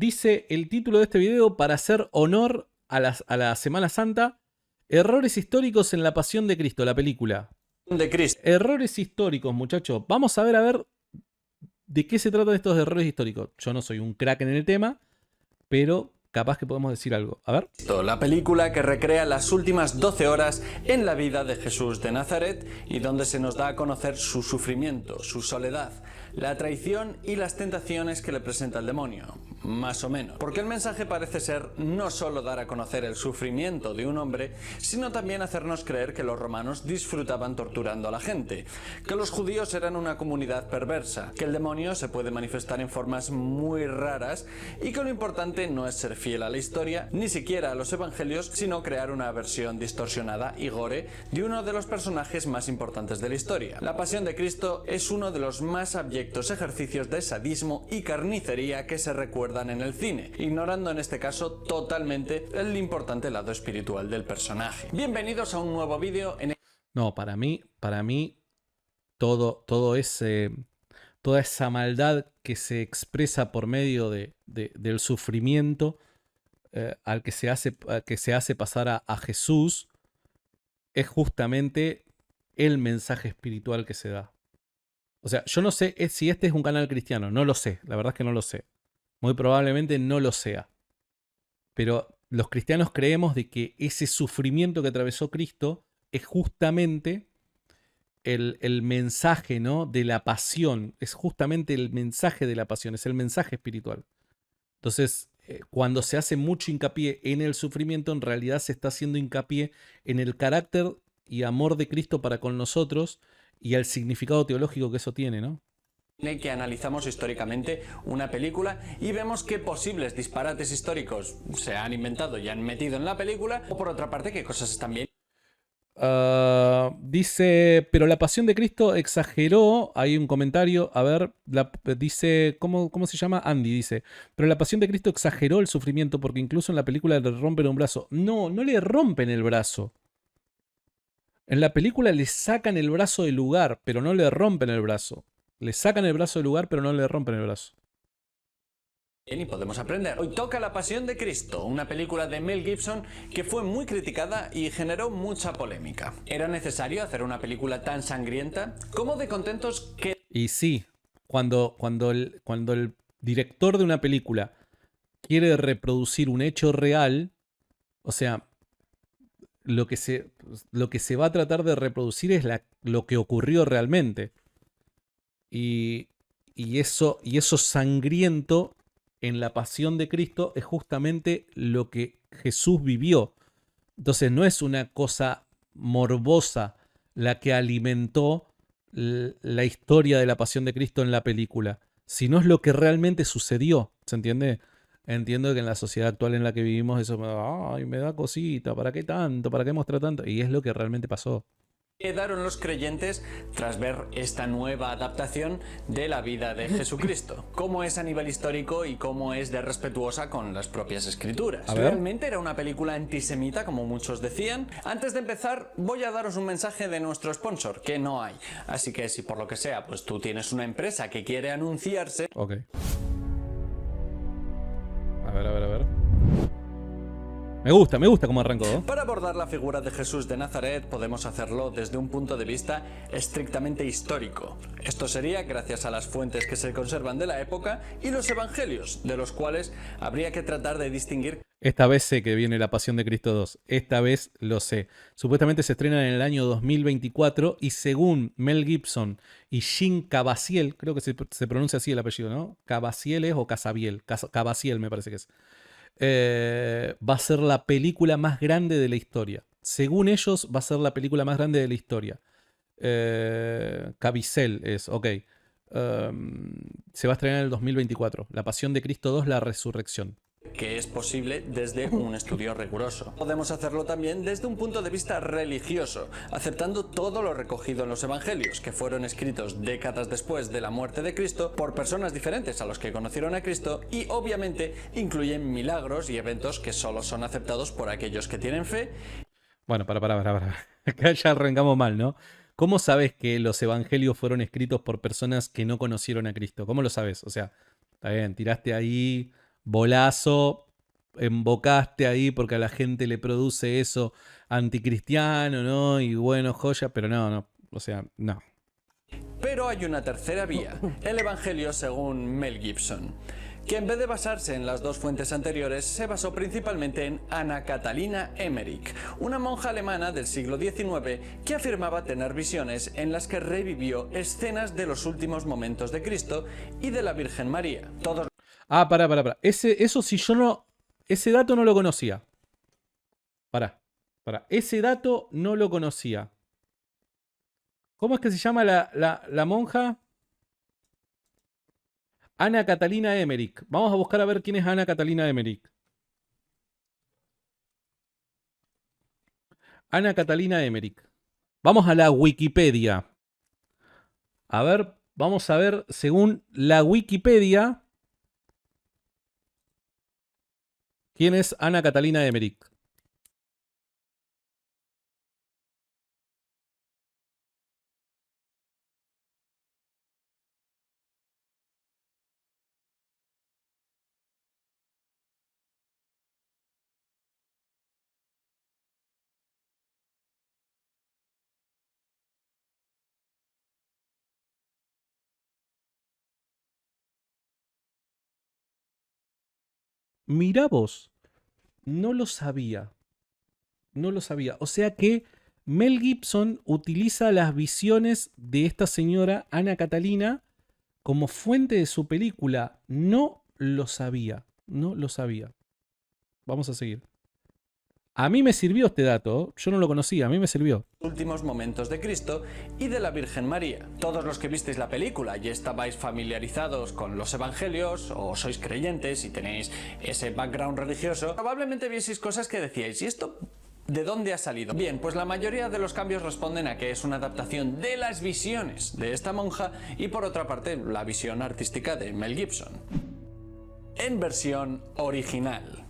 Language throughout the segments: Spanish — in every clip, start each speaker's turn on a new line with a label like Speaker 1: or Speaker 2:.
Speaker 1: Dice el título de este video para hacer honor a la Semana Santa. Errores históricos en la Pasión de Cristo, la película.
Speaker 2: De Cristo.
Speaker 1: Errores históricos, muchachos. Vamos a ver de qué se tratan estos errores históricos. Yo no soy un crack en el tema, pero capaz que podemos decir algo. A ver.
Speaker 2: La película que recrea las últimas 12 horas en la vida de Jesús de Nazaret y donde se nos da a conocer su sufrimiento, su soledad, la traición y las tentaciones que le presenta el demonio. Más o menos. Porque el mensaje parece ser no solo dar a conocer el sufrimiento de un hombre, sino también hacernos creer que los romanos disfrutaban torturando a la gente, que los judíos eran una comunidad perversa, que el demonio se puede manifestar en formas muy raras y que lo importante no es ser fiel a la historia, ni siquiera a los evangelios, sino crear una versión distorsionada y gore de uno de los personajes más importantes de la historia. La Pasión de Cristo es uno de los más abyectos ejercicios de sadismo y carnicería que se recuerdan en el cine, ignorando en este caso totalmente el importante lado espiritual del personaje. Bienvenidos a un nuevo vídeo en...
Speaker 1: No, para mí toda esa maldad que se expresa por medio del sufrimiento al que se hace pasar a Jesús es justamente el mensaje espiritual que se da. O sea, yo no sé si este es un canal cristiano, no lo sé, la verdad es que no lo sé. Muy probablemente no lo sea. Pero los cristianos creemos de que ese sufrimiento que atravesó Cristo es justamente el mensaje, ¿no?, de la pasión. Es justamente el mensaje de la pasión, es el mensaje espiritual. Entonces, cuando se hace mucho hincapié en el sufrimiento, en realidad se está haciendo hincapié en el carácter y amor de Cristo para con nosotros y el significado teológico que eso tiene, ¿no?
Speaker 2: Que analizamos históricamente una película y vemos qué posibles disparates históricos se han inventado y han metido en la película, o por otra parte qué cosas están bien.
Speaker 1: Dice, pero la Pasión de Cristo exageró, hay un comentario, a ver, dice, ¿cómo se llama? Andy dice, pero la Pasión de Cristo exageró el sufrimiento porque incluso en la película le rompen un brazo. No, no le rompen el brazo. En la película le sacan el brazo del lugar, pero no le rompen el brazo. Le sacan el brazo del lugar, pero no le rompen el brazo.
Speaker 2: Y podemos aprender. Hoy toca La Pasión de Cristo, una película de Mel Gibson que fue muy criticada y generó mucha polémica. ¿Era necesario hacer una película tan sangrienta? ¿Cómo de contentos que...?
Speaker 1: Y sí, cuando el director de una película quiere reproducir un hecho real, o sea, lo que se va a tratar de reproducir es lo que ocurrió realmente. Y eso sangriento en la Pasión de Cristo es justamente lo que Jesús vivió. Entonces no es una cosa morbosa la que alimentó la historia de la Pasión de Cristo en la película, sino es lo que realmente sucedió. ¿Se entiende? Entiendo que en la sociedad actual en la que vivimos eso me da cosita, ¿para qué tanto? ¿Para qué mostrar tanto? Y es lo que realmente pasó.
Speaker 2: Quedaron los creyentes tras ver esta nueva adaptación de la vida de Jesucristo? ¿Cómo es a nivel histórico y cómo es de respetuosa con las propias escrituras? ¿Realmente era una película antisemita, como muchos decían? Antes de empezar, voy a daros un mensaje de nuestro sponsor, que no hay. Así que si por lo que sea, pues tú tienes una empresa que quiere anunciarse...
Speaker 1: Ok. A ver. Me gusta cómo arrancó.
Speaker 2: Para abordar la figura de Jesús de Nazaret podemos hacerlo desde un punto de vista estrictamente histórico. Esto sería gracias a las fuentes que se conservan de la época y los evangelios, de los cuales habría que tratar de distinguir.
Speaker 1: Esta vez sé que viene La Pasión de Cristo 2. Esta vez lo sé. Supuestamente se estrena en el año 2024 y según Mel Gibson y Jim Caviezel, creo que se pronuncia así el apellido, ¿no? Caviezel es o Casabiel. Caviezel me parece que es. Va a ser la película más grande de la historia. Según ellos, va a ser la película más grande de la historia. Caviezel es, ok. Se va a estrenar en el 2024. La Pasión de Cristo 2, la resurrección.
Speaker 2: Que es posible desde un estudio riguroso. Podemos hacerlo también desde un punto de vista religioso, aceptando todo lo recogido en los evangelios, que fueron escritos décadas después de la muerte de Cristo por personas diferentes a los que conocieron a Cristo y obviamente incluyen milagros y eventos que solo son aceptados por aquellos que tienen fe.
Speaker 1: Bueno, para. Acá ya arrancamos mal, ¿no? ¿Cómo sabes que los evangelios fueron escritos por personas que no conocieron a Cristo? ¿Cómo lo sabes? O sea, está bien, tiraste ahí bolazo, embocaste ahí porque a la gente le produce eso anticristiano, ¿no? Y bueno, joya, pero no, o sea, no.
Speaker 2: Pero hay una tercera vía, el Evangelio según Mel Gibson, que en vez de basarse en las dos fuentes anteriores, se basó principalmente en Anna Catalina Emmerich, una monja alemana del siglo XIX que afirmaba tener visiones en las que revivió escenas de los últimos momentos de Cristo y de la Virgen María.
Speaker 1: Pará. Eso si yo no... Ese dato no lo conocía. Pará. Ese dato no lo conocía. ¿Cómo es que se llama la monja? Anna Catalina Emmerich. Vamos a buscar a ver quién es Anna Catalina Emmerich. Anna Catalina Emmerich. Vamos a la Wikipedia. A ver, vamos a ver, según la Wikipedia, ¿quién es Anna Catalina Emmerich? Mirá vos, no lo sabía. No lo sabía. O sea que Mel Gibson utiliza las visiones de esta señora Anna Catalina como fuente de su película. No lo sabía. No lo sabía. Vamos a seguir. A mí me sirvió este dato. Yo no lo conocía. A mí me sirvió.
Speaker 2: Últimos momentos de Cristo y de la Virgen María. Todos los que visteis la película y estabais familiarizados con los evangelios, o sois creyentes y tenéis ese background religioso, probablemente vieseis cosas que decíais, ¿y esto de dónde ha salido? Bien, pues la mayoría de los cambios responden a que es una adaptación de las visiones de esta monja y por otra parte la visión artística de Mel Gibson. En versión original.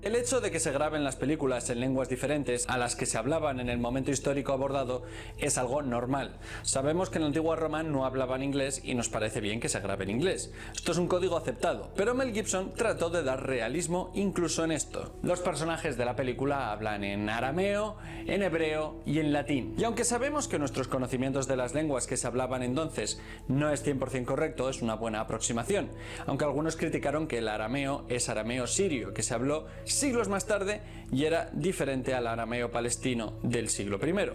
Speaker 2: El hecho de que se graben las películas en lenguas diferentes a las que se hablaban en el momento histórico abordado es algo normal. Sabemos que en la antigua Roma no hablaban inglés y nos parece bien que se grabe en inglés. Esto es un código aceptado, pero Mel Gibson trató de dar realismo incluso en esto. Los personajes de la película hablan en arameo, en hebreo y en latín. Y aunque sabemos que nuestros conocimientos de las lenguas que se hablaban entonces no es 100% correcto, es una buena aproximación. Aunque algunos criticaron que el arameo es arameo sirio, que se habló siglos más tarde y era diferente al arameo palestino del siglo I.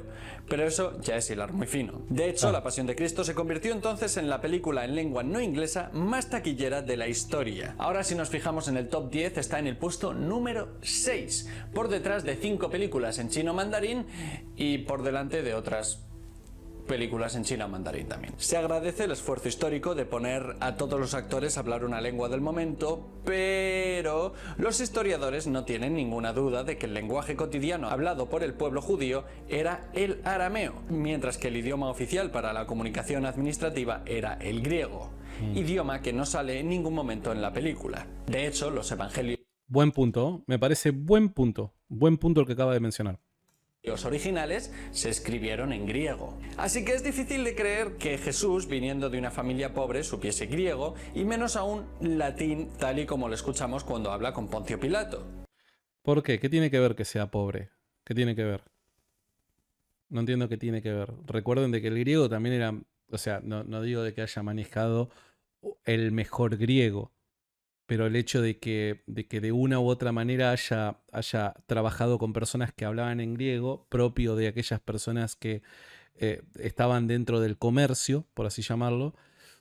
Speaker 2: Pero eso ya es hilar muy fino. De hecho, La Pasión de Cristo se convirtió entonces en la película en lengua no inglesa más taquillera de la historia. Ahora, si nos fijamos en el top 10, está en el puesto número 6, por detrás de 5 películas en chino mandarín y por delante de otras películas en chino mandarín también. Se agradece el esfuerzo histórico de poner a todos los actores a hablar una lengua del momento, pero los historiadores no tienen ninguna duda de que el lenguaje cotidiano hablado por el pueblo judío era el arameo, mientras que el idioma oficial para la comunicación administrativa era el griego, idioma que no sale en ningún momento en la película. De hecho, los evangelios...
Speaker 1: Buen punto, me parece buen punto el que acaba de mencionar.
Speaker 2: Los originales se escribieron en griego. Así que es difícil de creer que Jesús, viniendo de una familia pobre, supiese griego y menos aún latín, tal y como lo escuchamos cuando habla con Poncio Pilato.
Speaker 1: ¿Por qué? ¿Qué tiene que ver que sea pobre? ¿Qué tiene que ver? No entiendo qué tiene que ver. Recuerden de que el griego también era... O sea, no digo de que haya manejado el mejor griego, pero el hecho de que de una u otra manera haya trabajado con personas que hablaban en griego, propio de aquellas personas que estaban dentro del comercio, por así llamarlo,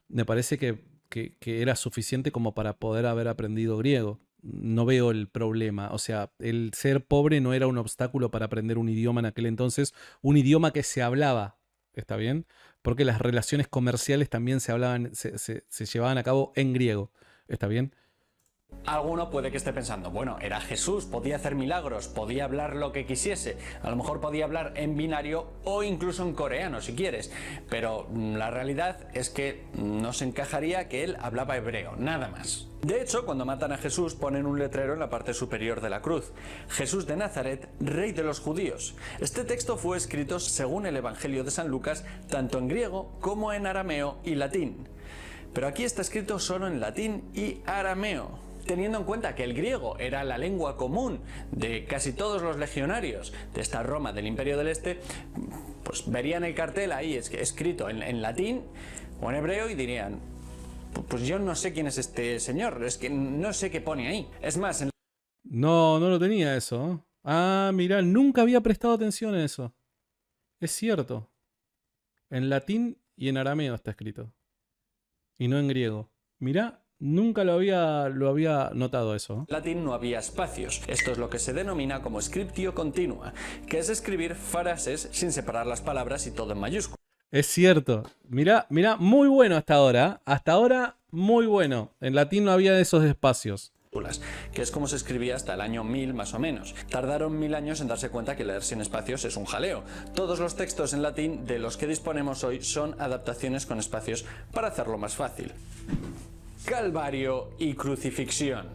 Speaker 1: me parece que era suficiente como para poder haber aprendido griego. No veo el problema. O sea, el ser pobre no era un obstáculo para aprender un idioma en aquel entonces, un idioma que se hablaba, ¿está bien? Porque las relaciones comerciales también se llevaban a cabo en griego, ¿está bien?
Speaker 2: Alguno puede que esté pensando, bueno, era Jesús, podía hacer milagros, podía hablar lo que quisiese, a lo mejor podía hablar en binario o incluso en coreano si quieres, pero la realidad es que no se encajaría que él hablaba hebreo, nada más. De hecho, cuando matan a Jesús ponen un letrero en la parte superior de la cruz: Jesús de Nazaret, Rey de los Judíos. Este texto fue escrito según el Evangelio de San Lucas, tanto en griego como en arameo y latín. Pero aquí está escrito solo en latín y arameo. Teniendo en cuenta que el griego era la lengua común de casi todos los legionarios de esta Roma del Imperio del Este, pues verían el cartel ahí escrito en latín o en hebreo y dirían: pues yo no sé quién es este señor, es que no sé qué pone ahí. Es más,
Speaker 1: No, no lo tenía eso. ¿Eh? Ah, mirá, nunca había prestado atención a eso. Es cierto. En latín y en arameo está escrito. Y no en griego. Mirá, nunca lo había notado eso.
Speaker 2: en latín no había espacios. Esto es lo que se denomina como scriptio continua, que es escribir frases sin separar las palabras y todo en mayúsculas.
Speaker 1: Es cierto. Mirá, muy bueno hasta ahora. Hasta ahora, muy bueno. En latín no había esos espacios.
Speaker 2: Que es como se escribía hasta el año 1000 más o menos. Tardaron 1000 años en darse cuenta que leer sin espacios es un jaleo. Todos los textos en latín de los que disponemos hoy son adaptaciones con espacios para hacerlo más fácil. Calvario y crucifixión.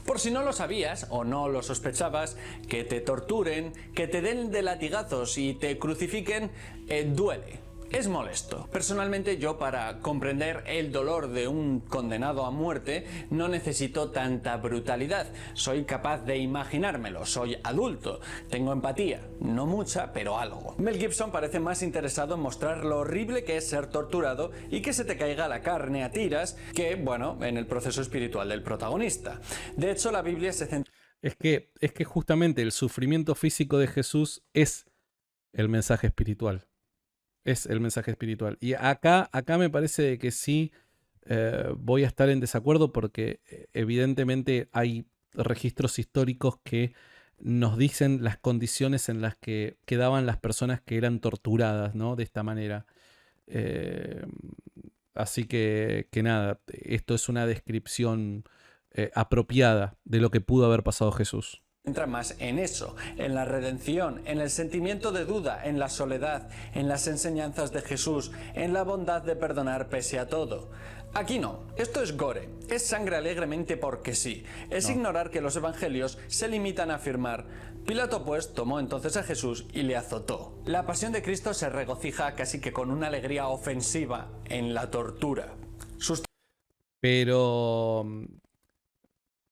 Speaker 2: Por si no lo sabías o no lo sospechabas, que te torturen, que te den de latigazos y te crucifiquen, duele. Es molesto. Personalmente, yo para comprender el dolor de un condenado a muerte no necesito tanta brutalidad. Soy capaz de imaginármelo, soy adulto, tengo empatía, no mucha, pero algo. Mel Gibson parece más interesado en mostrar lo horrible que es ser torturado y que se te caiga la carne a tiras que, bueno, en el proceso espiritual del protagonista. De hecho, la Biblia se centra...
Speaker 1: Es que justamente el sufrimiento físico de Jesús es el mensaje espiritual. Es el mensaje espiritual. Y acá me parece que sí voy a estar en desacuerdo porque evidentemente hay registros históricos que nos dicen las condiciones en las que quedaban las personas que eran torturadas, ¿no? De esta manera. Así que nada, esto es una descripción apropiada de lo que pudo haber pasado Jesús.
Speaker 2: Entra más en eso, en la redención, en el sentimiento de duda, en la soledad, en las enseñanzas de Jesús, en la bondad de perdonar pese a todo. Aquí no, esto es gore, es sangre alegremente porque sí, es ignorar que los evangelios se limitan a afirmar: Pilato pues tomó entonces a Jesús y le azotó. La pasión de Cristo se regocija casi que con una alegría ofensiva en la tortura.
Speaker 1: Pero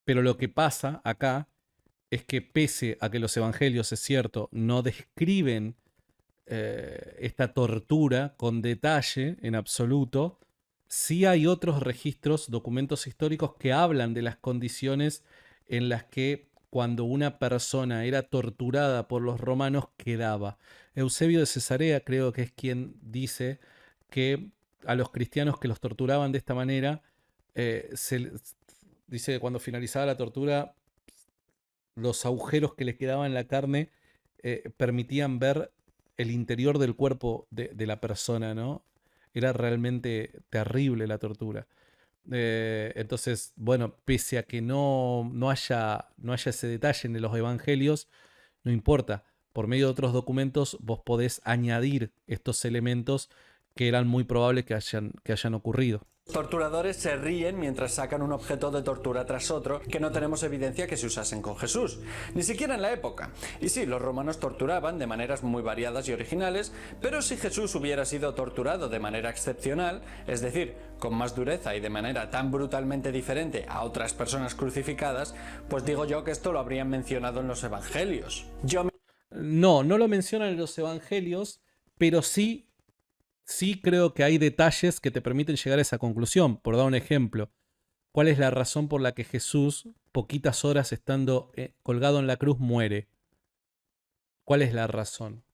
Speaker 1: lo que pasa acá es que pese a que los evangelios, es cierto, no describen esta tortura con detalle en absoluto, sí hay otros registros, documentos históricos que hablan de las condiciones en las que cuando una persona era torturada por los romanos quedaba. Eusebio de Cesarea creo que es quien dice que a los cristianos que los torturaban de esta manera, dice que cuando finalizaba la tortura, los agujeros que les quedaban en la carne permitían ver el interior del cuerpo de la persona, ¿no? Era realmente terrible la tortura. Entonces, bueno, pese a que no haya ese detalle en los evangelios, no importa. Por medio de otros documentos vos podés añadir estos elementos que eran muy probables que hayan ocurrido.
Speaker 2: Los torturadores se ríen mientras sacan un objeto de tortura tras otro que no tenemos evidencia que se usasen con Jesús, ni siquiera en la época. Y sí, los romanos torturaban de maneras muy variadas y originales, pero si Jesús hubiera sido torturado de manera excepcional, es decir, con más dureza y de manera tan brutalmente diferente a otras personas crucificadas, pues digo yo que esto lo habrían mencionado en los evangelios.
Speaker 1: No lo mencionan en los evangelios, pero sí creo que hay detalles que te permiten llegar a esa conclusión. Por dar un ejemplo, ¿cuál es la razón por la que Jesús, poquitas horas estando colgado en la cruz, muere? ¿Cuál es la razón?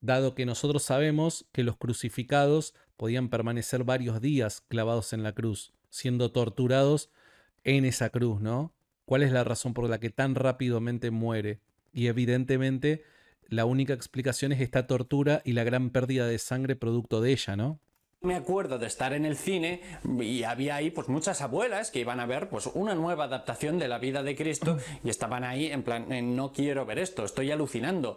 Speaker 1: Dado que nosotros sabemos que los crucificados podían permanecer varios días clavados en la cruz, siendo torturados en esa cruz, ¿no? ¿Cuál es la razón por la que tan rápidamente muere? Y evidentemente la única explicación es esta tortura y la gran pérdida de sangre producto de ella, ¿no?
Speaker 2: Me acuerdo de estar en el cine y había ahí pues muchas abuelas que iban a ver pues una nueva adaptación de la vida de Cristo y estaban ahí en plan, no quiero ver esto, estoy alucinando.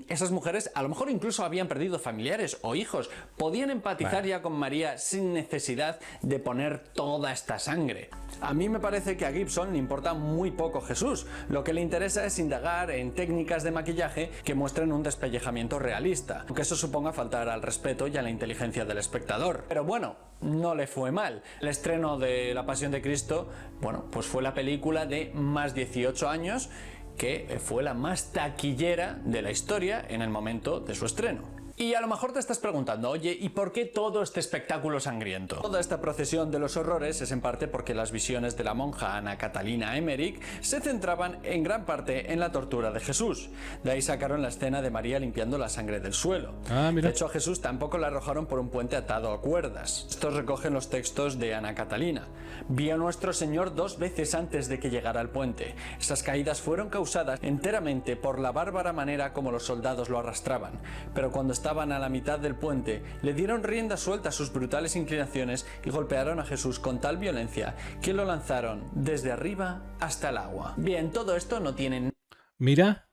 Speaker 2: Esas mujeres a lo mejor incluso habían perdido familiares o hijos, podían empatizar ya con María sin necesidad de poner toda esta sangre. A mí me parece que a Gibson le importa muy poco Jesús, lo que le interesa es indagar en técnicas de maquillaje que muestren un despellejamiento realista, aunque eso suponga faltar al respeto y a la inteligencia del espectador. espectador. Pero bueno, no le fue mal. El estreno de La Pasión de Cristo, bueno, pues fue la película de más 18 años, que fue la más taquillera de la historia en el momento de su estreno. Y a lo mejor te estás preguntando, oye, ¿y por qué todo este espectáculo sangriento? Toda esta procesión de los horrores es en parte porque las visiones de la monja Ana Catalina Emmerich se centraban en gran parte en la tortura de Jesús. De ahí sacaron la escena de María limpiando la sangre del suelo.
Speaker 1: Mira.
Speaker 2: De hecho, a Jesús tampoco le arrojaron por un puente atado a cuerdas. Estos recogen los textos de Ana Catalina. Vi a nuestro Señor 2 veces antes de que llegara al puente. Esas caídas fueron causadas enteramente por la bárbara manera como los soldados lo arrastraban. Pero cuando estaban a la mitad del puente, le dieron rienda suelta a sus brutales inclinaciones y golpearon a Jesús con tal violencia que lo lanzaron desde arriba hasta el agua. Bien, todo esto no tiene...
Speaker 1: Mira,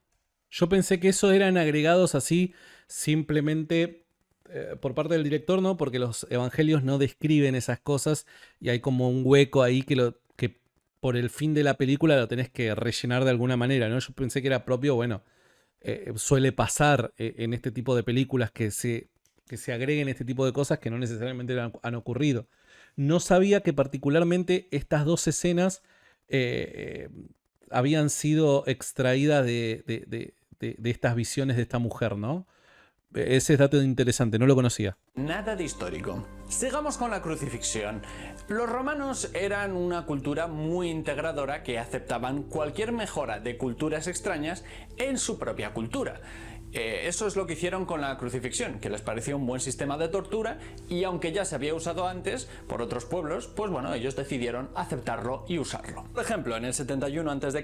Speaker 1: yo pensé que eso eran agregados así simplemente por parte del director, ¿no? Porque los evangelios no describen esas cosas y hay como un hueco ahí que por el fin de la película lo tenés que rellenar de alguna manera, ¿no? Yo pensé que era propio, bueno, suele pasar en este tipo de películas que se agreguen este tipo de cosas que no necesariamente han ocurrido. No sabía que particularmente estas dos escenas habían sido extraídas de estas visiones de esta mujer, ¿no? Ese es dato interesante, no lo conocía.
Speaker 2: Nada de histórico. Sigamos con la crucifixión. Los romanos eran una cultura muy integradora que aceptaban cualquier mejora de culturas extrañas en su propia cultura. Eso es lo que hicieron con la crucifixión, que les pareció un buen sistema de tortura y aunque ya se había usado antes por otros pueblos, pues bueno, ellos decidieron aceptarlo y usarlo. Por ejemplo, en el 71 a.C.,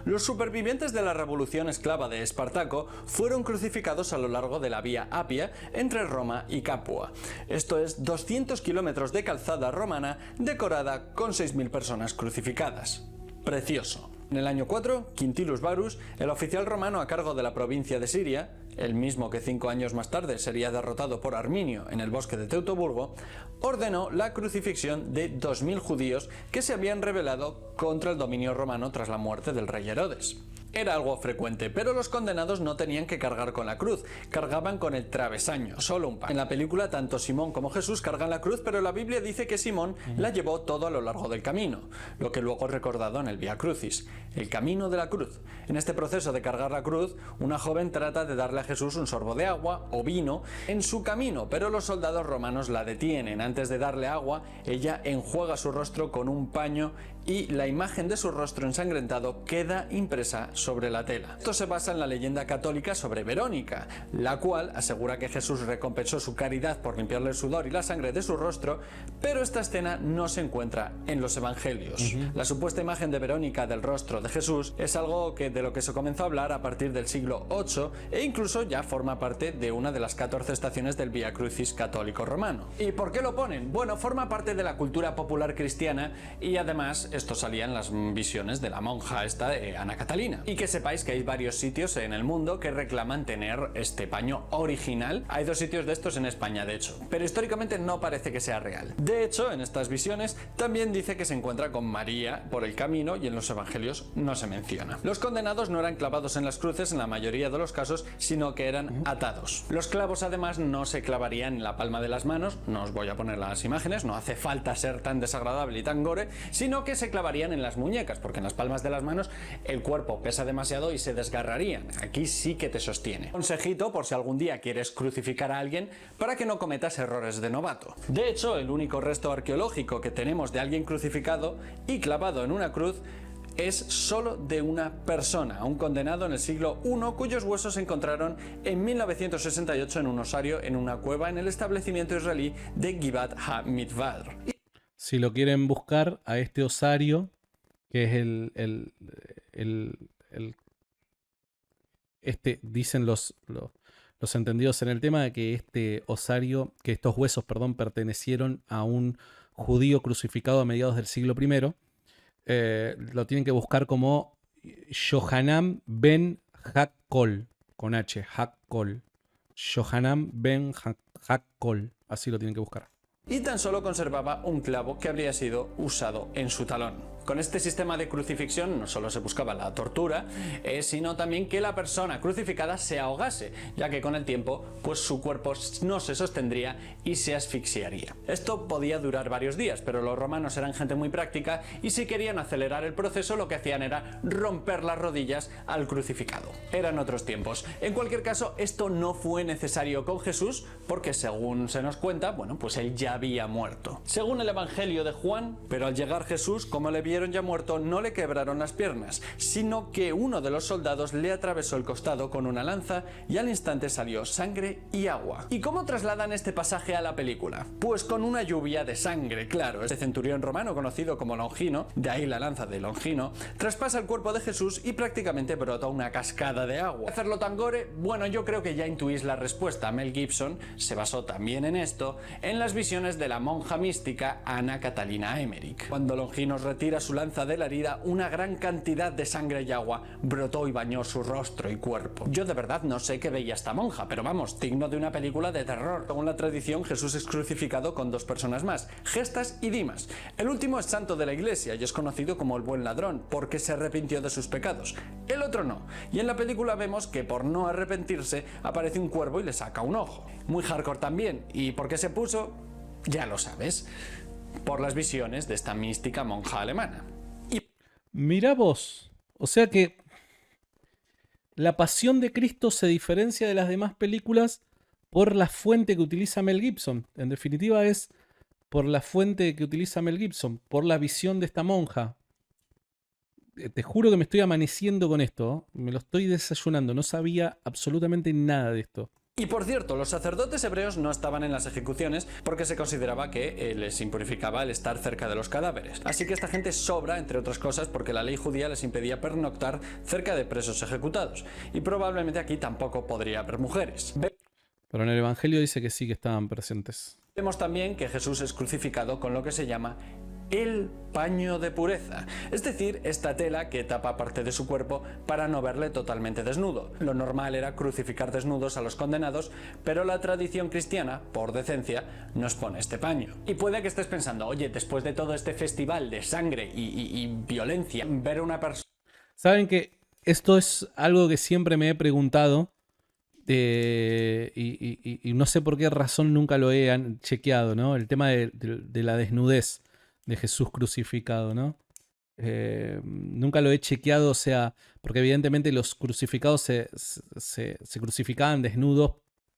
Speaker 2: los supervivientes de la revolución esclava de Espartaco fueron crucificados a lo largo de la Vía Apia entre Roma y Capua. Esto es 200 kilómetros de calzada romana decorada con 6.000 personas crucificadas. Precioso. En el año 4, Quintilus Varus, el oficial romano a cargo de la provincia de Siria, el mismo que 5 años más tarde sería derrotado por Arminio en el bosque de Teutoburgo, ordenó la crucifixión de 2.000 judíos que se habían rebelado contra el dominio romano tras la muerte del rey Herodes. Era algo frecuente, pero los condenados no tenían que cargar con la cruz, cargaban con el travesaño, solo un par. En la película tanto Simón como Jesús cargan la cruz, pero la Biblia dice que Simón la llevó todo a lo largo del camino, lo que luego es recordado en el Vía Crucis, el camino de la cruz. En este proceso de cargar la cruz, una joven trata de darle a Jesús un sorbo de agua o vino en su camino, pero los soldados romanos la detienen. Antes de darle agua, ella enjuaga su rostro con un paño y la imagen de su rostro ensangrentado queda impresa sobre la tela. Esto se basa en la leyenda católica sobre Verónica, la cual asegura que Jesús recompensó su caridad por limpiarle el sudor y la sangre de su rostro, pero esta escena no se encuentra en los evangelios. La supuesta imagen de Verónica del rostro de Jesús es algo de lo que se comenzó a hablar a partir del siglo VIII e incluso ya forma parte de una de las 14 estaciones del Vía Crucis católico romano. ¿Y por qué lo ponen? Bueno, forma parte de la cultura popular cristiana y además esto salía en las visiones de la monja esta de Ana Catalina. Y que sepáis que hay varios sitios en el mundo que reclaman tener este paño original. Hay 2 sitios de estos en España, de hecho. Pero históricamente no parece que sea real. De hecho, en estas visiones también dice que se encuentra con María por el camino y en los evangelios no se menciona. Los condenados no eran clavados en las cruces en la mayoría de los casos, sino que eran atados. Los clavos además no se clavarían en la palma de las manos, no os voy a poner las imágenes, no hace falta ser tan desagradable y tan gore, sino que se clavarían en las muñecas, porque en las palmas de las manos el cuerpo pesa demasiado y se desgarrarían. Aquí sí que te sostiene. Consejito por si algún día quieres crucificar a alguien para que no cometas errores de novato. De hecho, el único resto arqueológico que tenemos de alguien crucificado y clavado en una cruz es solo de una persona, un condenado en el siglo I, cuyos huesos se encontraron en 1968 en un osario en una cueva en el establecimiento israelí de Givat HaMikvar.
Speaker 1: Si lo quieren buscar a este osario, que es dicen los entendidos en el tema de que este osario, que estos huesos, perdón, pertenecieron a un judío crucificado a mediados del siglo I. Lo tienen que buscar como Yohanan ben Hakkol, con H, Hakkol. Yohanan ben Hakkol, así lo tienen que buscar.
Speaker 2: Y tan solo conservaba un clavo que habría sido usado en su talón. Con este sistema de crucifixión no solo se buscaba la tortura, sino también que la persona crucificada se ahogase, ya que con el tiempo pues su cuerpo no se sostendría y se asfixiaría. Esto podía durar varios días, pero los romanos eran gente muy práctica y si querían acelerar el proceso lo que hacían era romper las rodillas al crucificado. Eran otros tiempos. En cualquier caso, esto no fue necesario con Jesús porque según se nos cuenta, bueno, pues él ya había muerto. Según el Evangelio de Juan, pero al llegar Jesús, como le vieron ya muerto, no le quebraron las piernas, sino que uno de los soldados le atravesó el costado con una lanza y al instante salió sangre y agua. ¿Y cómo trasladan este pasaje a la película? Pues con una lluvia de sangre, claro. Este centurión romano conocido como Longino, de ahí la lanza de Longino, traspasa el cuerpo de Jesús y prácticamente brota una cascada de agua. ¿Hacerlo tan gore? Bueno, yo creo que ya intuís la respuesta. Mel Gibson se basó también en esto, en las visiones de la monja mística Anna Catalina Emmerich. Cuando Longinos retira su lanza de la herida, una gran cantidad de sangre y agua brotó y bañó su rostro y cuerpo. Yo de verdad no sé qué veía esta monja, pero vamos, digno de una película de terror. Según la tradición, Jesús es crucificado con dos personas más, Gestas y Dimas. El último es santo de la iglesia y es conocido como el buen ladrón, porque se arrepintió de sus pecados. El otro no. Y en la película vemos que por no arrepentirse aparece un cuervo y le saca un ojo. Muy hardcore también. ¿Y por qué se puso? Ya lo sabes. Por las visiones de esta mística monja alemana.
Speaker 1: Mirá vos. O sea que La Pasión de Cristo se diferencia de las demás películas por la fuente que utiliza Mel Gibson. En definitiva es por la fuente que utiliza Mel Gibson, por la visión de esta monja. Te juro que me estoy amaneciendo con esto, ¿eh? Me lo estoy desayunando, no sabía absolutamente nada de esto.
Speaker 2: Y por cierto, los sacerdotes hebreos no estaban en las ejecuciones porque se consideraba que les impurificaba el estar cerca de los cadáveres. Así que esta gente sobra, entre otras cosas, porque la ley judía les impedía pernoctar cerca de presos ejecutados. Y probablemente aquí tampoco podría haber mujeres.
Speaker 1: Pero en el Evangelio dice que sí que estaban presentes.
Speaker 2: Vemos también que Jesús es crucificado con lo que se llama el paño de pureza, es decir, esta tela que tapa parte de su cuerpo para no verle totalmente desnudo. Lo normal era crucificar desnudos a los condenados, pero la tradición cristiana, por decencia, nos pone este paño. Y puede que estés pensando, oye, después de todo este festival de sangre y violencia, ver a una persona...
Speaker 1: Saben que esto es algo que siempre me he preguntado y no sé por qué razón nunca lo he chequeado, ¿no? El tema de la desnudez de Jesús crucificado, ¿no? Nunca lo he chequeado, o sea, porque evidentemente los crucificados se crucificaban desnudos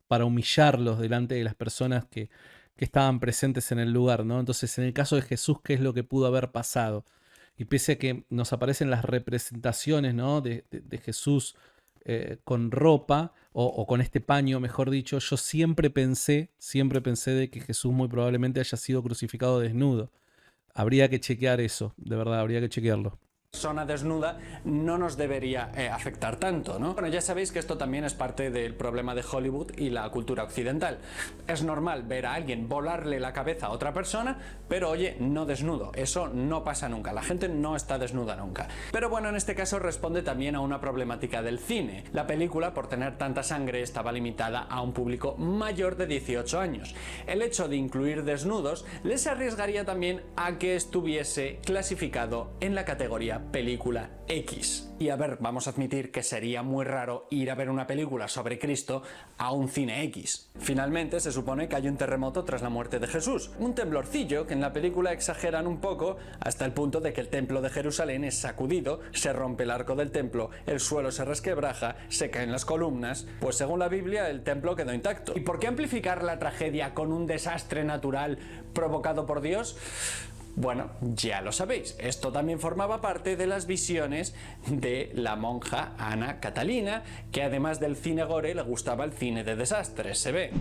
Speaker 1: para humillarlos delante de las personas que estaban presentes en el lugar, ¿no? Entonces, en el caso de Jesús, ¿qué es lo que pudo haber pasado? Y pese a que nos aparecen las representaciones, ¿no? de Jesús con ropa o con este paño, mejor dicho, yo siempre pensé de que Jesús muy probablemente haya sido crucificado desnudo. Habría que chequear eso, de verdad, habría que chequearlo.
Speaker 2: Persona desnuda no nos debería afectar tanto, ¿no? Bueno, ya sabéis que esto también es parte del problema de Hollywood y la cultura occidental. Es normal ver a alguien volarle la cabeza a otra persona, pero oye, no desnudo. Eso no pasa nunca. La gente no está desnuda nunca. Pero bueno, en este caso responde también a una problemática del cine. La película, por tener tanta sangre, estaba limitada a un público mayor de 18 años. El hecho de incluir desnudos les arriesgaría también a que estuviese clasificado en la categoría película X. Y a ver, vamos a admitir que sería muy raro ir a ver una película sobre Cristo a un cine X. Finalmente, se supone que hay un terremoto tras la muerte de Jesús. Un temblorcillo que en la película exageran un poco hasta el punto de que el templo de Jerusalén es sacudido, se rompe el arco del templo, el suelo se resquebraja, se caen las columnas. Pues según la Biblia, el templo quedó intacto. ¿Y por qué amplificar la tragedia con un desastre natural provocado por Dios? Bueno, ya lo sabéis, esto también formaba parte de las visiones de la monja Anna Catalina, que además del cine gore le gustaba el cine de desastres, se ve.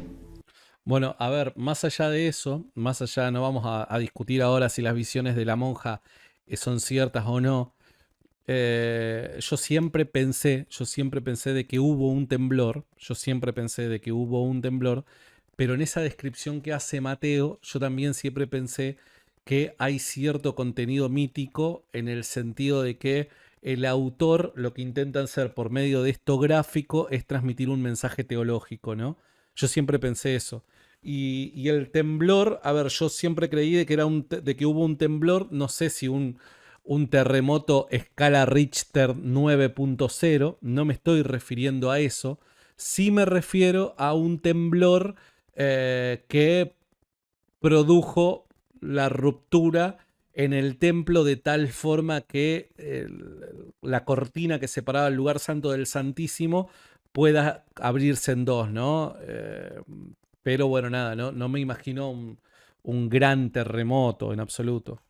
Speaker 1: Bueno, a ver, más allá de eso, más allá, no vamos a discutir ahora si las visiones de la monja son ciertas o no. Yo siempre pensé de que hubo un temblor, pero en esa descripción que hace Mateo, yo también siempre pensé que hay cierto contenido mítico en el sentido de que el autor lo que intenta hacer por medio de esto gráfico es transmitir un mensaje teológico, ¿no? Yo siempre pensé eso. Y el temblor, a ver, yo siempre creí de que, de que hubo un temblor, no sé si un un terremoto escala Richter 9.0. No me estoy refiriendo a eso. Sí me refiero a un temblor que produjo la ruptura en el templo de tal forma que la cortina que separaba el lugar santo del Santísimo pueda abrirse en dos, ¿no? Pero bueno, nada, no me imagino un gran terremoto en absoluto.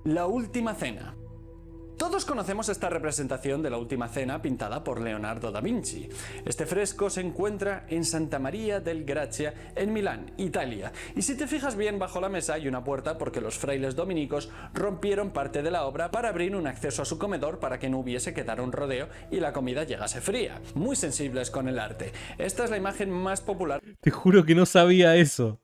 Speaker 2: La Última Cena. Todos conocemos esta representación de la Última Cena pintada por Leonardo da Vinci. Este fresco se encuentra en Santa María del Gracia, en Milán, Italia. Y si te fijas bien, bajo la mesa hay una puerta porque los frailes dominicos rompieron parte de la obra para abrir un acceso a su comedor para que no hubiese que dar un rodeo y la comida llegase fría. Muy sensibles con el arte. Esta es la imagen más popular.
Speaker 1: Te juro que no sabía eso.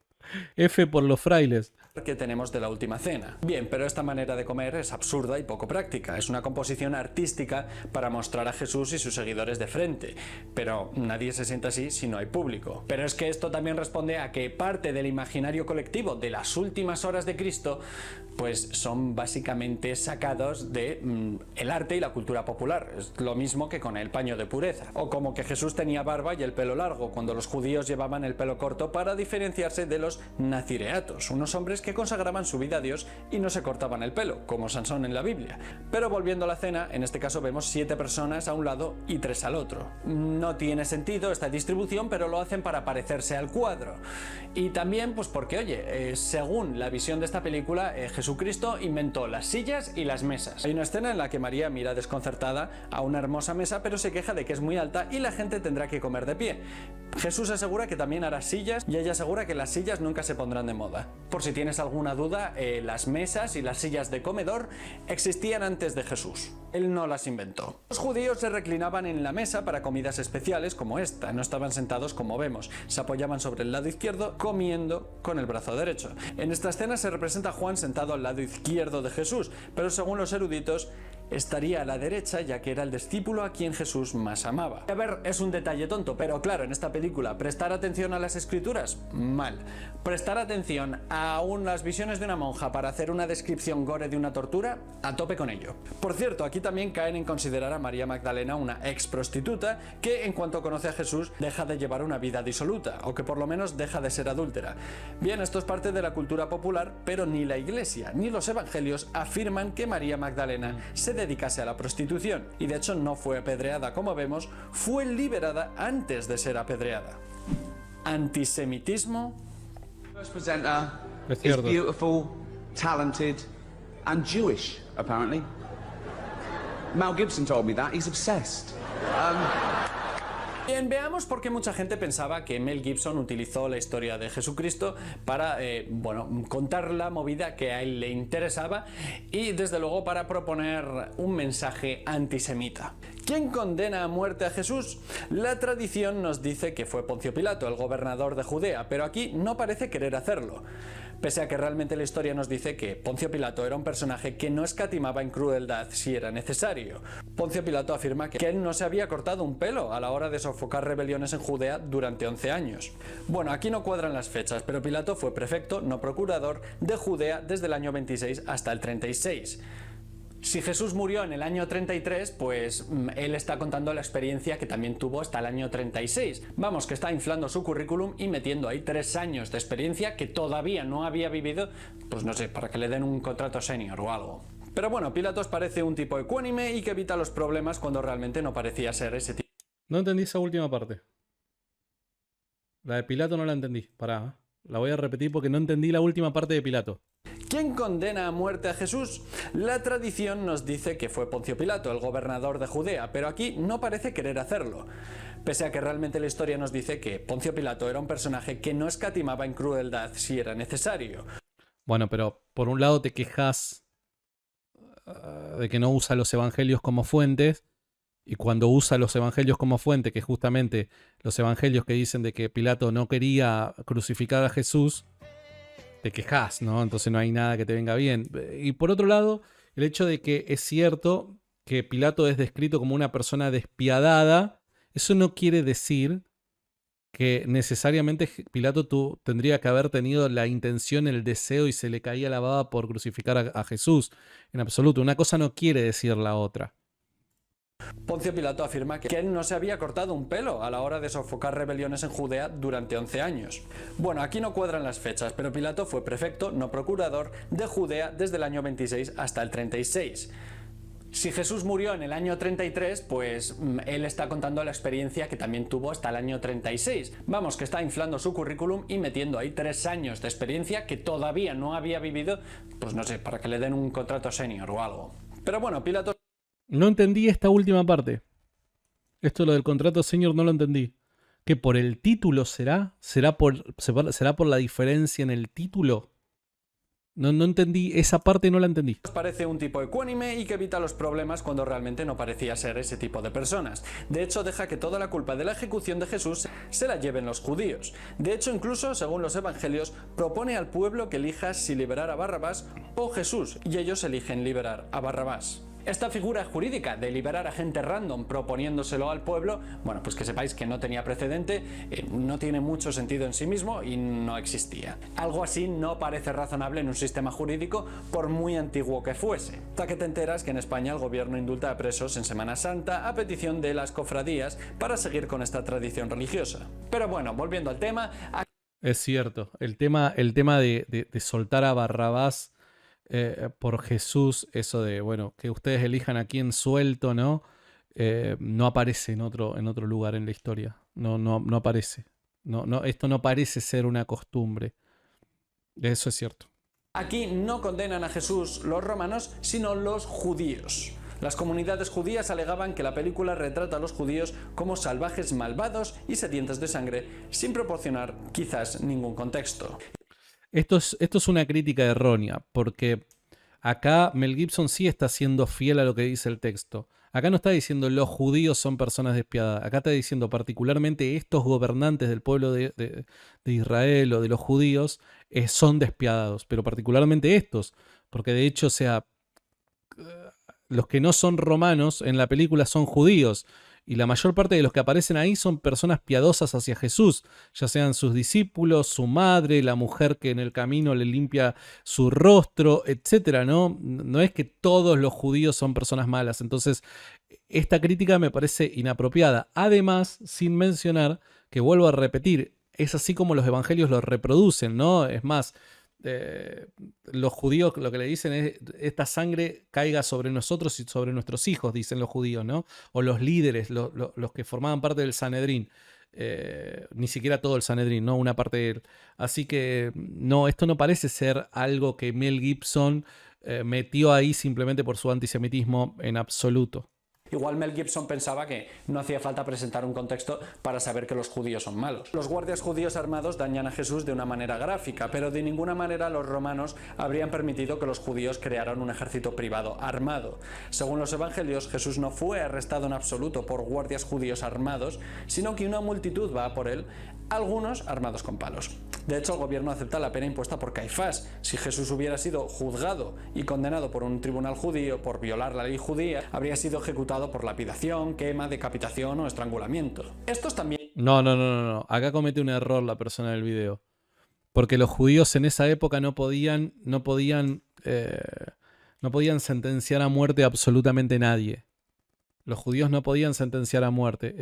Speaker 1: F por los frailes.
Speaker 2: Que tenemos de la Última Cena. Bien, pero esta manera de comer es absurda y poco práctica. Es una composición artística para mostrar a Jesús y sus seguidores de frente. Pero nadie se sienta así si no hay público. Pero es que esto también responde a que parte del imaginario colectivo de las últimas horas de Cristo pues son básicamente sacados de el arte y la cultura popular. Es lo mismo que con el paño de pureza. O como que Jesús tenía barba y el pelo largo, cuando los judíos llevaban el pelo corto para diferenciarse de los nazireatos, unos hombres que consagraban su vida a Dios y no se cortaban el pelo, como Sansón en la Biblia. Pero volviendo a la cena, en este caso vemos 7 personas a un lado y 3 al otro. No tiene sentido esta distribución, pero lo hacen para parecerse al cuadro. Y también, pues porque, oye, según la visión de esta película, Jesucristo inventó las sillas y las mesas. Hay una escena en la que María mira desconcertada a una hermosa mesa, pero se queja de que es muy alta y la gente tendrá que comer de pie. Jesús asegura que también hará sillas y ella asegura que las sillas nunca se pondrán de moda. Por si tienes alguna duda, las mesas y las sillas de comedor existían antes de Jesús. Él no las inventó. Los judíos se reclinaban en la mesa para comidas especiales como esta. No estaban sentados como vemos. Se apoyaban sobre el lado izquierdo comiendo con el brazo derecho. En esta escena se representa a Juan sentado al lado izquierdo de Jesús, pero según los eruditos estaría a la derecha, ya que era el discípulo a quien Jesús más amaba. A ver, es un detalle tonto, pero claro, en esta película, ¿prestar atención a las escrituras? Mal. ¿Prestar atención a unas visiones de una monja para hacer una descripción gore de una tortura? A tope con ello. Por cierto, aquí también caen en considerar a María Magdalena una ex prostituta que, en cuanto conoce a Jesús, deja de llevar una vida disoluta, o que por lo menos deja de ser adúltera. Bien, esto es parte de la cultura popular, pero ni la Iglesia ni los evangelios afirman que María Magdalena se dedicase a la prostitución, y de hecho no fue apedreada como vemos, fue liberada antes de ser apedreada. Antisemitismo.
Speaker 3: First presenter is beautiful, talented and Jewish, apparently. Mel Gibson told me that. He's obsessed.
Speaker 2: Bien, veamos por qué mucha gente pensaba que Mel Gibson utilizó la historia de Jesucristo para, contar la movida que a él le interesaba y, desde luego, para proponer un mensaje antisemita. ¿Quién condena a muerte a Jesús? La tradición nos dice que fue Poncio Pilato, el gobernador de Judea, pero aquí no parece querer hacerlo. Pese a que realmente la historia nos dice que Poncio Pilato era un personaje que no escatimaba en crueldad si era necesario. Poncio Pilato afirma que él no se había cortado un pelo a la hora de sofocar rebeliones en Judea durante 11 años. Bueno, aquí no cuadran las fechas, pero Pilato fue prefecto, no procurador, de Judea desde el año 26 hasta el 36. Si Jesús murió en el año 33, pues él está contando la experiencia que también tuvo hasta el año 36. Vamos, que está inflando su currículum y metiendo ahí 3 años de experiencia que todavía no había vivido, pues no sé, para que le den un contrato senior o algo. Pero bueno, Pilatos parece un tipo ecuánime y que evita los problemas cuando realmente no parecía ser ese tipo.
Speaker 1: No entendí esa última parte. La de Pilato no la entendí. Pará, la voy a repetir porque no entendí la última parte de Pilato.
Speaker 2: ¿Quién condena a muerte a Jesús? La tradición nos dice que fue Poncio Pilato, el gobernador de Judea, pero aquí no parece querer hacerlo. Pese a que realmente la historia nos dice que Poncio Pilato era un personaje que no escatimaba en crueldad si era necesario.
Speaker 1: Bueno, pero por un lado te quejas de que no usa los evangelios como fuentes, y cuando usa los evangelios como fuente, que justamente los evangelios que dicen de que Pilato no quería crucificar a Jesús, te quejas, ¿no? Entonces no hay nada que te venga bien. Y por otro lado, el hecho de que es cierto que Pilato es descrito como una persona despiadada, eso no quiere decir que necesariamente Pilato tendría que haber tenido la intención, el deseo y se le caía la baba por crucificar a Jesús. En absoluto, una cosa no quiere decir la otra.
Speaker 2: Poncio Pilato afirma que él no se había cortado un pelo a la hora de sofocar rebeliones en Judea durante 11 años. Bueno, aquí no cuadran las fechas, pero Pilato fue prefecto, no procurador, de Judea desde el año 26 hasta el 36. Si Jesús murió en el año 33, pues él está contando la experiencia que también tuvo hasta el año 36. Vamos, que está inflando su currículum y metiendo ahí 3 años de experiencia que todavía no había vivido, pues no sé, para que le den un contrato senior o algo. Pero bueno, Pilato...
Speaker 1: No entendí esta última parte. Esto lo del contrato senior no lo entendí. ¿Que por el título será? ¿Será por la diferencia en el título? No entendí, esa parte no la entendí.
Speaker 2: Parece un tipo ecuánime y que evita los problemas cuando realmente no parecía ser ese tipo de personas. De hecho, deja que toda la culpa de la ejecución de Jesús se la lleven los judíos. De hecho, incluso, según los evangelios, propone al pueblo que elija si liberar a Barrabás o Jesús, y ellos eligen liberar a Barrabás. Esta figura jurídica de liberar a gente random proponiéndoselo al pueblo, bueno, pues que sepáis que no tenía precedente, no tiene mucho sentido en sí mismo y no existía. Algo así no parece razonable en un sistema jurídico por muy antiguo que fuese. Hasta que te enteras que en España el gobierno indulta a presos en Semana Santa a petición de las cofradías para seguir con esta tradición religiosa. Pero bueno, volviendo al tema...
Speaker 1: Es cierto, el tema de soltar a Barrabás por Jesús, eso de, bueno, que ustedes elijan a quién suelto, ¿no? No aparece en otro lugar en la historia. No aparece. Esto no parece ser una costumbre. Eso es cierto.
Speaker 2: Aquí no condenan a Jesús los romanos, sino los judíos. Las comunidades judías alegaban que la película retrata a los judíos como salvajes malvados y sedientos de sangre, sin proporcionar quizás ningún contexto.
Speaker 1: Esto es una crítica errónea, porque acá Mel Gibson sí está siendo fiel a lo que dice el texto. Acá no está diciendo los judíos son personas despiadadas. Acá está diciendo particularmente estos gobernantes del pueblo de Israel o de los judíos son despiadados, pero particularmente estos, porque de hecho, o sea, los que no son romanos en la película son judíos. Y la mayor parte de los que aparecen ahí son personas piadosas hacia Jesús, ya sean sus discípulos, su madre, la mujer que en el camino le limpia su rostro, etc. No es que todos los judíos son personas malas. Entonces, esta crítica me parece inapropiada. Además, sin mencionar, que vuelvo a repetir, es así como los evangelios lo reproducen, ¿no? Es más... los judíos lo que le dicen es esta sangre caiga sobre nosotros y sobre nuestros hijos, dicen los judíos, ¿no? O los líderes, los que formaban parte del Sanedrín, ni siquiera todo el Sanedrín, ¿no? Una parte de él. Así que no, esto no parece ser algo que Mel Gibson metió ahí simplemente por su antisemitismo en absoluto.
Speaker 2: Igual Mel Gibson pensaba que no hacía falta presentar un contexto para saber que los judíos son malos. Los guardias judíos armados dañan a Jesús de una manera gráfica, pero de ninguna manera los romanos habrían permitido que los judíos crearan un ejército privado armado. Según los evangelios, Jesús no fue arrestado en absoluto por guardias judíos armados, sino que una multitud va por él, algunos armados con palos. De hecho, el gobierno acepta la pena impuesta por Caifás. Si Jesús hubiera sido juzgado y condenado por un tribunal judío por violar la ley judía, habría sido ejecutado por lapidación, quema, decapitación o estrangulamiento. Estos también...
Speaker 1: No. Acá comete un error la persona del video. Porque los judíos en esa época no podían sentenciar a muerte a absolutamente nadie. Los judíos no podían sentenciar a muerte.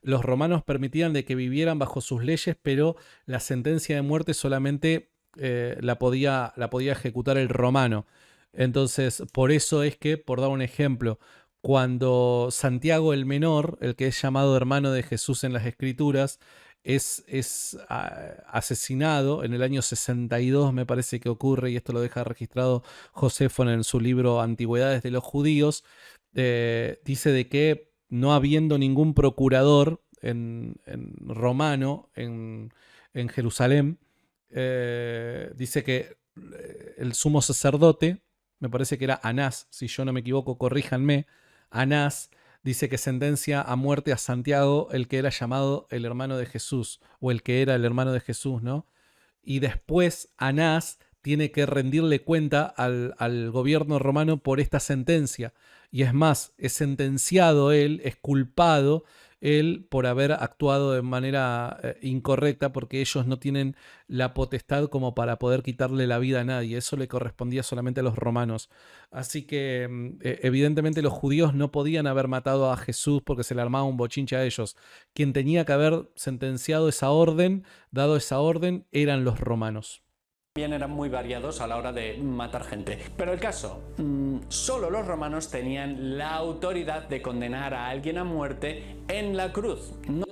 Speaker 1: Los romanos permitían de que vivieran bajo sus leyes, pero la sentencia de muerte solamente la podía ejecutar el romano. Entonces, por eso es que, por dar un ejemplo, cuando Santiago el Menor, el que es llamado hermano de Jesús en las Escrituras, es asesinado en el año 62, me parece que ocurre, y esto lo deja registrado Josefón en su libro Antigüedades de los Judíos, dice de que no habiendo ningún procurador en romano en Jerusalén, dice que el sumo sacerdote, me parece que era Anás, si yo no me equivoco, corríjanme, Anás dice que sentencia a muerte a Santiago, el que era llamado el hermano de Jesús, o el que era el hermano de Jesús, ¿no? Y después Anás tiene que rendirle cuenta al gobierno romano por esta sentencia. Y es más, es sentenciado él, es culpado, él por haber actuado de manera incorrecta, porque ellos no tienen la potestad como para poder quitarle la vida a nadie. Eso le correspondía solamente a los romanos. Así que evidentemente los judíos no podían haber matado a Jesús porque se le armaba un bochinche a ellos. Quien tenía que haber sentenciado esa orden, dado esa orden, eran los romanos.
Speaker 2: También eran muy variados a la hora de matar gente. Pero el caso, solo los romanos tenían la autoridad de condenar a alguien a muerte en la cruz, no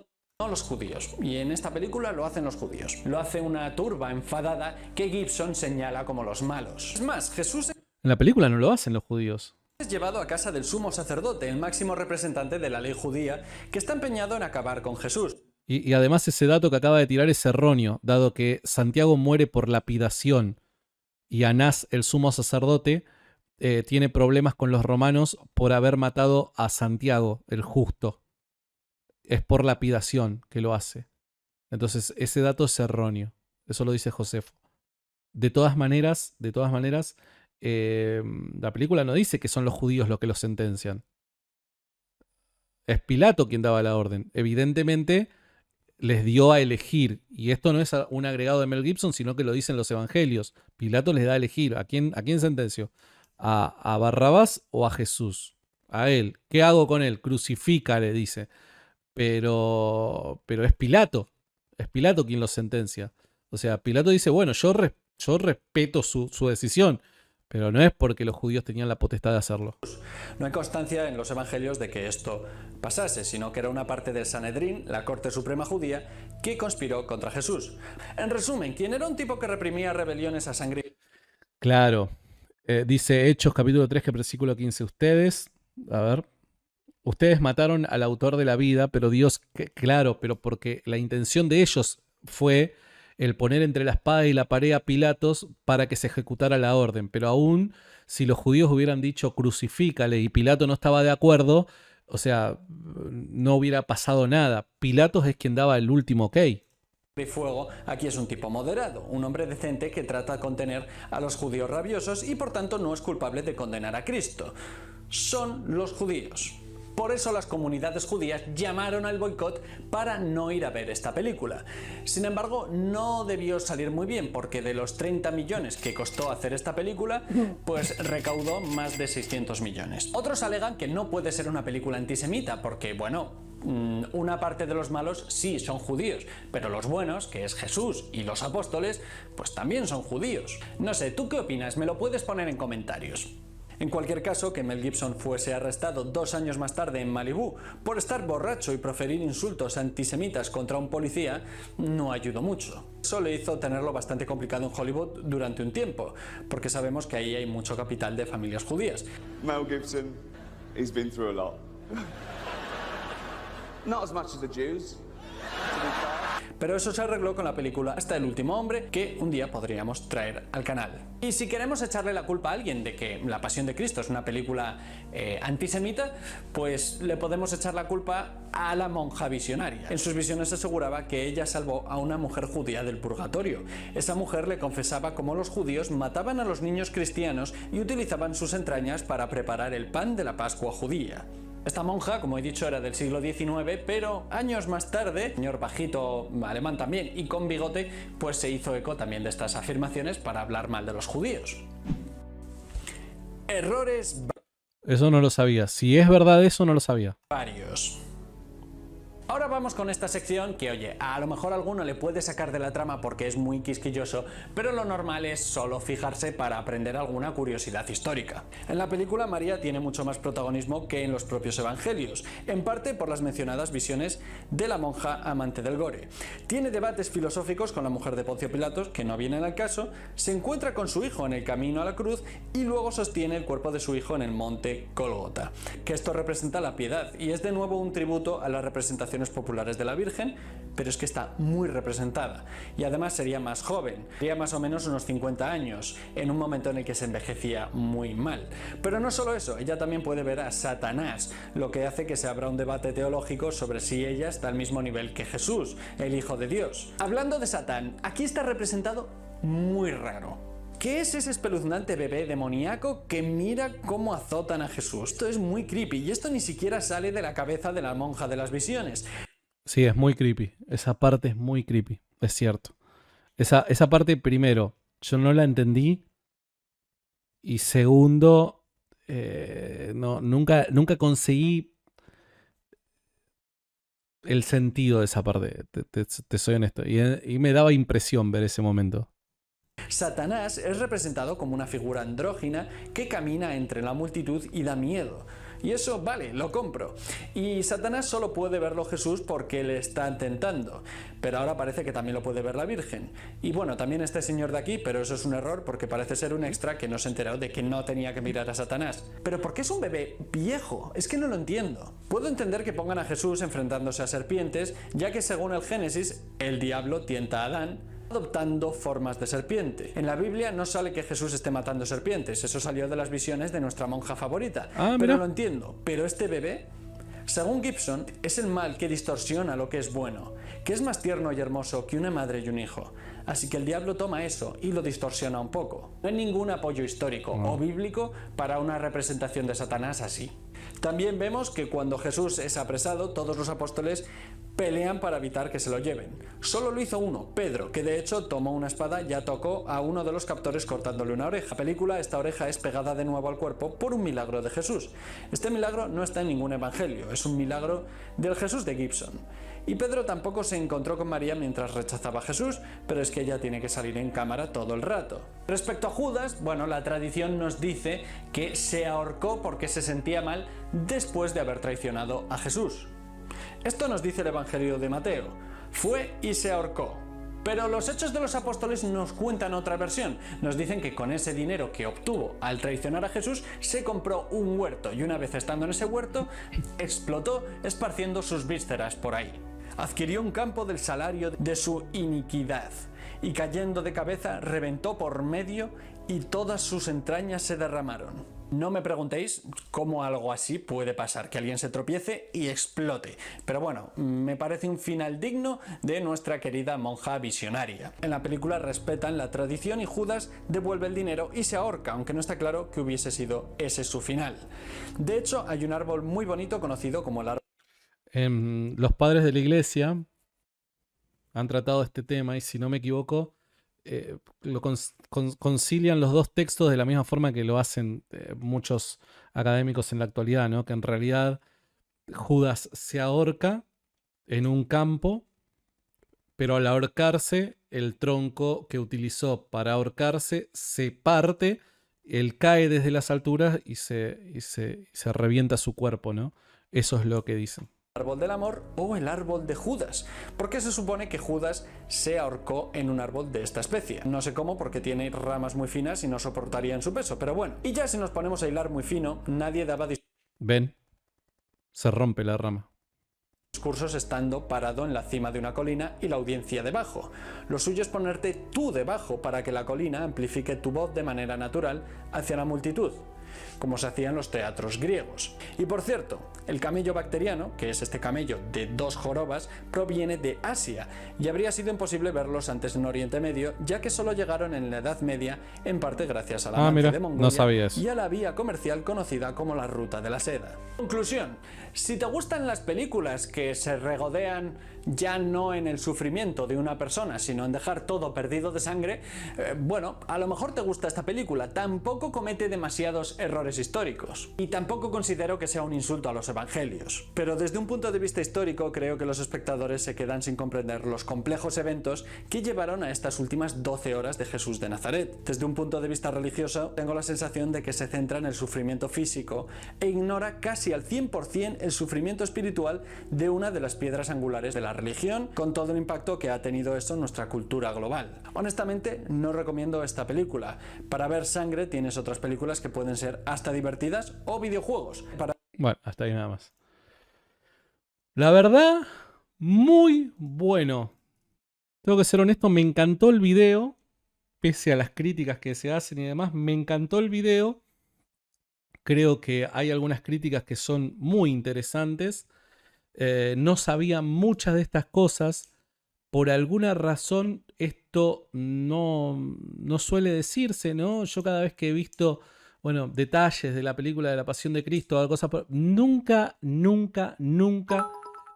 Speaker 2: los judíos. Y en esta película lo hacen los judíos. Lo hace una turba enfadada que Gibson señala como los malos. Es más, Jesús
Speaker 1: en la película no lo hacen los judíos.
Speaker 2: Es llevado a casa del sumo sacerdote, el máximo representante de la ley judía, que está empeñado en acabar con Jesús.
Speaker 1: Y además ese dato que acaba de tirar es erróneo, dado que Santiago muere por lapidación y Anás, el sumo sacerdote, tiene problemas con los romanos por haber matado a Santiago, el justo. Es por lapidación que lo hace. Entonces ese dato es erróneo. Eso lo dice Josefo. De todas maneras, la película no dice que son los judíos los que los sentencian. Es Pilato quien daba la orden. Evidentemente les dio a elegir, y esto no es un agregado de Mel Gibson, sino que lo dicen los evangelios. Pilato les da a elegir. ¿A quién sentenció? ¿A Barrabás o a Jesús? A él. ¿Qué hago con él? Crucifica, le dice. Pero es Pilato. Es Pilato quien los sentencia. O sea, Pilato dice, bueno, yo respeto su decisión, pero no es porque los judíos tenían la potestad de hacerlo.
Speaker 2: No hay constancia en los evangelios de que esto pasase, sino que era una parte del Sanedrín, la corte suprema judía, que conspiró contra Jesús. En resumen, ¿quién era un tipo que reprimía rebeliones a sangre?
Speaker 1: Claro. Dice Hechos capítulo 3, versículo 15. Ustedes mataron al autor de la vida, pero Dios, claro, pero porque la intención de ellos fue el poner entre la espada y la pared a Pilatos para que se ejecutara la orden. Pero aún si los judíos hubieran dicho crucifícale y Pilato no estaba de acuerdo, o sea, no hubiera pasado nada. Pilatos es quien daba el último ok.
Speaker 2: Y fuego, aquí es un tipo moderado, un hombre decente que trata de contener a los judíos rabiosos y por tanto no es culpable de condenar a Cristo. Son los judíos. Por eso las comunidades judías llamaron al boicot para no ir a ver esta película. Sin embargo, no debió salir muy bien porque de los 30 millones que costó hacer esta película, pues recaudó más de 600 millones. Otros alegan que no puede ser una película antisemita porque, bueno, una parte de los malos sí son judíos, pero los buenos, que es Jesús y los apóstoles, pues también son judíos. No sé, ¿tú qué opinas? Me lo puedes poner en comentarios. En cualquier caso, que Mel Gibson fuese arrestado 2 años más tarde en Malibú por estar borracho y proferir insultos antisemitas contra un policía no ayudó mucho. Eso le hizo tenerlo bastante complicado en Hollywood durante un tiempo, porque sabemos que ahí hay mucho capital de familias judías.
Speaker 3: Mel Gibson, he's been through a lot. Not as much as the Jews.
Speaker 2: Pero eso se arregló con la película Hasta el último hombre, que un día podríamos traer al canal. Y si queremos echarle la culpa a alguien de que La Pasión de Cristo es una película antisemita, pues le podemos echar la culpa a la monja visionaria. En sus visiones aseguraba que ella salvó a una mujer judía del purgatorio. Esa mujer le confesaba cómo los judíos mataban a los niños cristianos y utilizaban sus entrañas para preparar el pan de la Pascua judía. Esta monja, como he dicho, era del siglo XIX, pero años más tarde, señor bajito, alemán también, y con bigote, pues se hizo eco también de estas afirmaciones para hablar mal de los judíos. Errores
Speaker 1: Eso no lo sabía. Si es verdad eso, no lo sabía.
Speaker 2: varios. Ahora vamos con esta sección que, oye, a lo mejor a alguno le puede sacar de la trama porque es muy quisquilloso, pero lo normal es solo fijarse para aprender alguna curiosidad histórica. En la película María tiene mucho más protagonismo que en los propios evangelios, en parte por las mencionadas visiones de la monja amante del gore. Tiene debates filosóficos con la mujer de Poncio Pilatos, que no vienen al caso, se encuentra con su hijo en el camino a la cruz y luego sostiene el cuerpo de su hijo en el monte Gólgota. Que esto representa la piedad y es de nuevo un tributo a la representación populares de la Virgen, pero es que está muy representada y además sería más joven, sería más o menos unos 50 años, en un momento en el que se envejecía muy mal. Pero no solo eso, ella también puede ver a Satanás, lo que hace que se abra un debate teológico sobre si ella está al mismo nivel que Jesús, el Hijo de Dios. Hablando de Satán, aquí está representado muy raro. ¿Qué es ese espeluznante bebé demoníaco que mira cómo azotan a Jesús? Esto es muy creepy y esto ni siquiera sale de la cabeza de la monja de las visiones.
Speaker 1: Sí, es muy creepy. Esa parte es muy creepy, es cierto. Esa parte, primero, yo no la entendí. Y segundo, nunca conseguí el sentido de esa parte, te soy honesto. Y me daba impresión ver ese momento.
Speaker 2: Satanás es representado como una figura andrógina que camina entre la multitud y da miedo. Y eso, vale, lo compro. Y Satanás solo puede verlo Jesús porque le está tentando. Pero ahora parece que también lo puede ver la Virgen. Y bueno, también este señor de aquí, pero eso es un error porque parece ser un extra que no se ha enterado de que no tenía que mirar a Satanás. Pero ¿por qué es un bebé viejo? Es que no lo entiendo. Puedo entender que pongan a Jesús enfrentándose a serpientes, ya que según el Génesis, el diablo tienta a Adán adoptando formas de serpiente. En la Biblia no sale que Jesús esté matando serpientes, eso salió de las visiones de nuestra monja favorita. Pero lo entiendo, pero este bebé, según Gibson, es el mal que distorsiona lo que es bueno, que es más tierno y hermoso que una madre y un hijo. Así que el diablo toma eso y lo distorsiona un poco. No hay ningún apoyo histórico o bíblico para una representación de Satanás así. También vemos que cuando Jesús es apresado, todos los apóstoles pelean para evitar que se lo lleven. Solo lo hizo uno, Pedro, que de hecho tomó una espada y atacó a uno de los captores cortándole una oreja. En la película, esta oreja es pegada de nuevo al cuerpo por un milagro de Jesús. Este milagro no está en ningún evangelio, es un milagro del Jesús de Gibson. Y Pedro tampoco se encontró con María mientras rechazaba a Jesús, pero es que ella tiene que salir en cámara todo el rato. Respecto a Judas, bueno, la tradición nos dice que se ahorcó porque se sentía mal después de haber traicionado a Jesús. Esto nos dice el Evangelio de Mateo. Fue y se ahorcó. Pero los Hechos de los Apóstoles nos cuentan otra versión. Nos dicen que con ese dinero que obtuvo al traicionar a Jesús, se compró un huerto y una vez estando en ese huerto, explotó esparciendo sus vísceras por ahí. Adquirió un campo del salario de su iniquidad y cayendo de cabeza reventó por medio y todas sus entrañas se derramaron. No me preguntéis cómo algo así puede pasar, que alguien se tropiece y explote. Pero bueno, me parece un final digno de nuestra querida monja visionaria. En la película respetan la tradición y Judas devuelve el dinero y se ahorca, aunque no está claro que hubiese sido ese su final. De hecho, hay un árbol muy bonito conocido como el árbol.
Speaker 1: Los padres de la iglesia han tratado este tema y si no me equivoco, lo concilian los dos textos de la misma forma que lo hacen muchos académicos en la actualidad, ¿no? Que en realidad Judas se ahorca en un campo, pero al ahorcarse, el tronco que utilizó para ahorcarse se parte, él cae desde las alturas y se revienta su cuerpo, ¿no? Eso es lo que dicen.
Speaker 2: Árbol del amor o el árbol de Judas, porque se supone que Judas se ahorcó en un árbol de esta especie. No sé cómo, porque tiene ramas muy finas y no soportarían su peso, pero bueno. Y ya si nos ponemos a hilar muy fino, nadie daba
Speaker 1: ¿Ven? Se rompe la rama.
Speaker 2: Discursos estando parado en la cima de una colina y la audiencia debajo. Lo suyo es ponerte tú debajo para que la colina amplifique tu voz de manera natural hacia la multitud, como se hacía en los teatros griegos. Y por cierto, el camello bacteriano, que es este camello de 2 jorobas, proviene de Asia y habría sido imposible verlos antes en Oriente Medio, ya que solo llegaron en la Edad Media, en parte gracias a la avance de Mongolia,
Speaker 1: no sabías.
Speaker 2: y a la vía comercial conocida como la Ruta de la Seda. Conclusión: si te gustan las películas que se regodean ya no en el sufrimiento de una persona, sino en dejar todo perdido de sangre, bueno, a lo mejor te gusta esta película. Tampoco comete demasiados errores históricos. Y tampoco considero que sea un insulto a los evangelios. Pero desde un punto de vista histórico, creo que los espectadores se quedan sin comprender los complejos eventos que llevaron a estas últimas 12 horas de Jesús de Nazaret. Desde un punto de vista religioso, tengo la sensación de que se centra en el sufrimiento físico e ignora casi al 100% el sufrimiento espiritual de una de las piedras angulares de la religión, con todo el impacto que ha tenido esto en nuestra cultura global. Honestamente, no recomiendo esta película. Para ver sangre tienes otras películas que pueden ser hasta divertidas o videojuegos.
Speaker 1: Bueno, hasta ahí nada más. La verdad, muy bueno. Tengo que ser honesto, me encantó el video, pese a las críticas que se hacen y demás, me encantó el video. Creo que hay algunas críticas que son muy interesantes. No sabía muchas de estas cosas, por alguna razón esto no suele decirse, ¿no? Yo cada vez que he visto, bueno, detalles de la película de la Pasión de Cristo o cosas nunca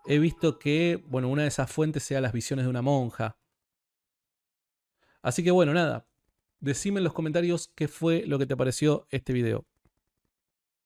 Speaker 1: he visto que, bueno, una de esas fuentes sea las visiones de una monja. Así que bueno, nada. Decime en los comentarios qué fue lo que te pareció este video.